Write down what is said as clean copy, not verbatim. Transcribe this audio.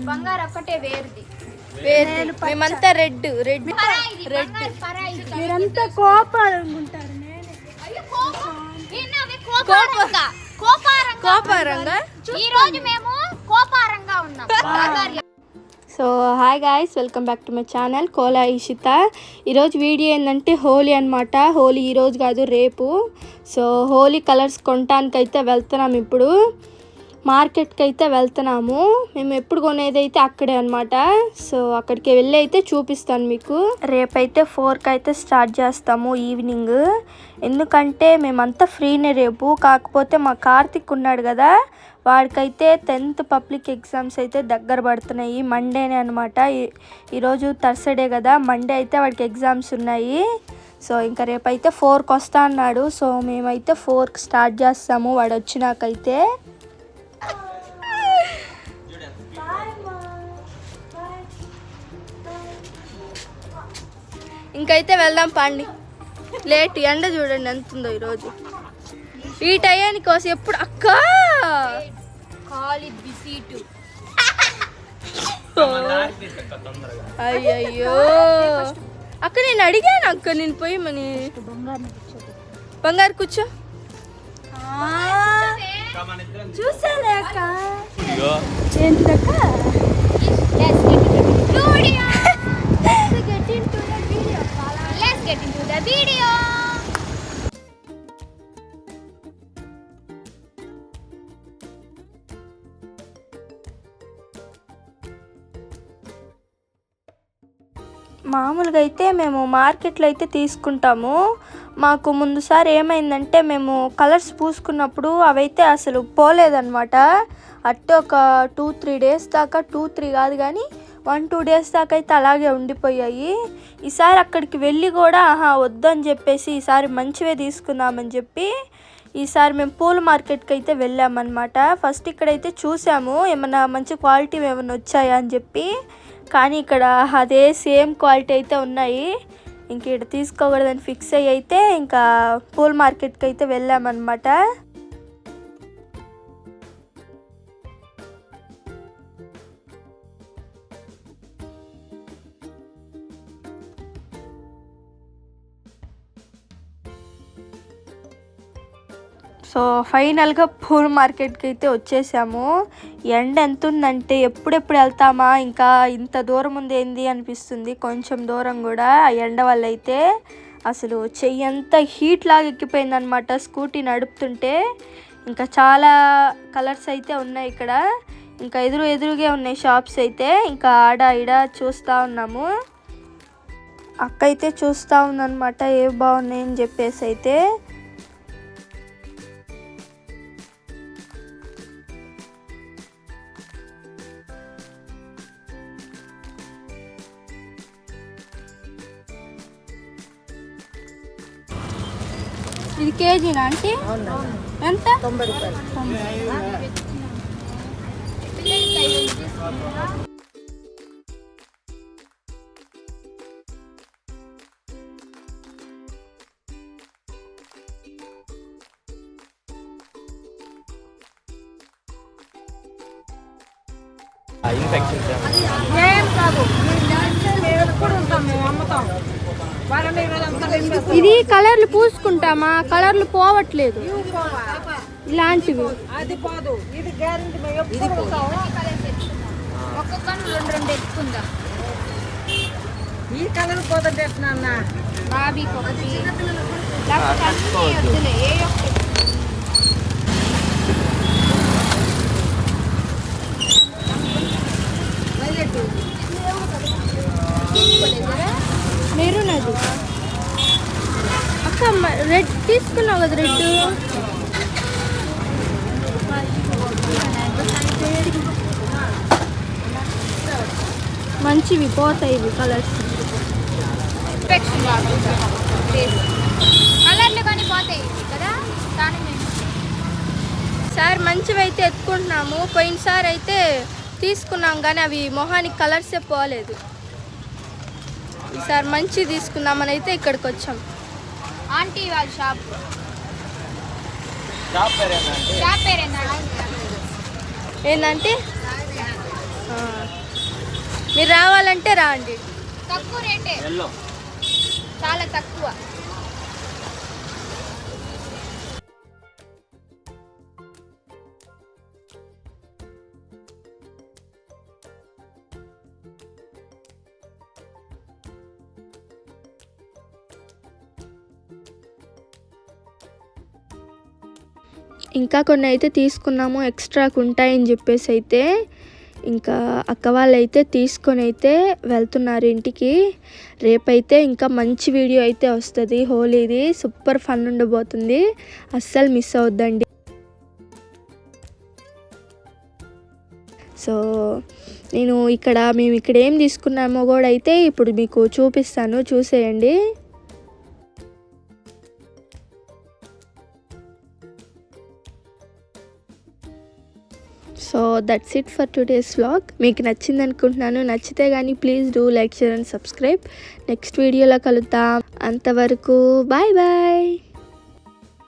బంగారు ఒక్కటే వేరుది. మేమంతా రెడ్ రెడ్ రెడ్. మీరంతా కోపాలనుకుంటారు. కోపారంగా ఈ రోజు మేము కోపారంగా ఉన్నాం. So hi guys, welcome back to my channel Kola Ishita. ఈరోజు వీడియో ఏంటంటే హోలీ అనమాట. హోలీ ఈరోజు కాదు, రేపు. సో హోలీ కలర్స్ కొనడానికి అయితే వెళ్తున్నాము. ఇప్పుడు మార్కెట్కి అయితే వెళ్తున్నాము. మేము ఎప్పుడు కొనేది అయితే అక్కడే అనమాట. సో అక్కడికి వెళ్ళి అయితే చూపిస్తాను మీకు. రేపైతే 4కి అయితే స్టార్ట్ చేస్తాము ఈవినింగ్. ఎందుకంటే మేమంతా ఫ్రీనే రేపు. కాకపోతే మా కార్తిక్ ఉన్నాడు కదా, వాడికైతే 10th పబ్లిక్ ఎగ్జామ్స్ అయితే దగ్గర పడుతున్నాయి. మండేనే అనమాట. ఈరోజు థర్స్డే కదా, మండే అయితే వాడికి ఎగ్జామ్స్ ఉన్నాయి. సో ఇంకా రేపైతే 4కి వస్తా అన్నాడు. సో మేమైతే 4కి స్టార్ట్ చేస్తాము వాడు వచ్చినాకైతే. ఇంకైతే వెళ్దాం పండి. లేట్, ఎండ చూడండి ఎంత ఉందో ఈరోజు. ఈ టయానికి కోసం ఎప్పుడు అక్క అయ్యయ్యో అక్క, నేను అడిగాను అక్క, నేను పోయమని. బంగారు కూర్చో. చూసాలే అక్క. ఏంటిదక్క? Get into the video. మామూలుగా అయితే మేము మార్కెట్లో అయితే తీసుకుంటాము. మాకు ముందుసారి ఏమైందంటే మేము కలర్స్ పూసుకున్నప్పుడు అవైతే అసలు పోలేదన్నమాట. అట్టే ఒక 2-3 డేస్ దాకా, 2-3 కాదు కానీ 1-2 డేస్ దాకా అయితే అలాగే ఉండిపోయాయి. ఈసారి అక్కడికి వెళ్ళి కూడా వద్దని చెప్పేసి ఈసారి మంచివే తీసుకుందామని చెప్పి ఈసారి మేము పూల మార్కెట్కి అయితే వెళ్ళామన్నమాట. ఫస్ట్ ఇక్కడైతే చూసాము ఏమన్నా మంచి క్వాలిటీ ఏమైనా వచ్చాయా అని చెప్పి. కానీ ఇక్కడ అదే సేమ్ క్వాలిటీ అయితే ఉన్నాయి. ఇంక ఇక్కడ తీసుకోకూడదని ఫిక్స్ అయ్యి అయితే ఇంకా పూల మార్కెట్కి అయితే వెళ్ళామన్నమాట. సో ఫైనల్గా పూల మార్కెట్కి అయితే వచ్చేసాము. ఎండ ఎంత ఉందంటే ఎప్పుడెప్పుడు వెళ్తామా, ఇంకా ఇంత దూరం ఉంది ఏంది అనిపిస్తుంది. కొంచెం దూరం కూడా ఆ ఎండ వల్ల అయితే అసలు చెయ్యి అంతా హీట్ లాగా ఎక్కిపోయిందనమాట స్కూటీ నడుపుతుంటే. ఇంకా చాలా కలర్స్ అయితే ఉన్నాయి ఇక్కడ. ఇంకా ఎదురుగే ఉన్నాయి షాప్స్ అయితే. ఇంకా ఆడ ఈడ చూస్తూ ఉన్నాము. అక్క అయితే చూస్తూ ఉందన్నమాట ఏ బాగున్నాయని చెప్పేసి అయితే. ఇది కేజీనా ఆంటీ? ఎంత? 90 రూపాయలు. ఇది కలర్లు పూసుకుంటామా, కలర్లు పోవట్లేదు ఇలాంటివి. ఒక్కొక్కరు 2 ఎత్తుకుందాం. ఈ కలర్ పోదంటే బాబీకి ఒకటి మెరూన్. అది అక్క రెడ్ తీసుకున్నావు కదా, రెడ్ మంచివి పోతాయి ఇవి కలర్స్. కలర్లు కానీ పోతాయి కదా. సార్ మంచివి అయితే ఎత్తుకుంటున్నాము. పోయినసారి అయితే తీసుకున్నాం కానీ అవి మొహానికి కలర్సే పోలేదు. ఈసారి మంచి తీసుకుందామని అయితే ఇక్కడికి వచ్చాం. ఆంటీ వాళ్ళ షాప్ ఏంటంటే మీరు రావాలంటే రాండి. తక్కువ రేటే, ఎల్లో చాలా తక్కువ. ఇంకా కొన్ని అయితే తీసుకున్నాము, ఎక్స్ట్రాకు ఉంటాయని చెప్పేసి అయితే ఇంకా అక్క వాళ్ళు అయితే తీసుకొని అయితే వెళ్తున్నారు ఇంటికి. రేపైతే ఇంకా మంచి వీడియో అయితే వస్తుంది హోలీది, సూపర్ ఫన్ ఉండబోతుంది, అస్సలు మిస్ అవద్దండి. సో మేము ఇక్కడ ఏం తీసుకున్నామో కూడా అయితే ఇప్పుడు మీకు చూపిస్తాను, చూసేయండి. So that's it for today's vlog. మీకు నచ్చింది అనుకుంటున్నాను. నచ్చితే కానీ please do like, share and subscribe. Next వీడియోలో కలుద్దాం. అంతవరకు బాయ్ బాయ్.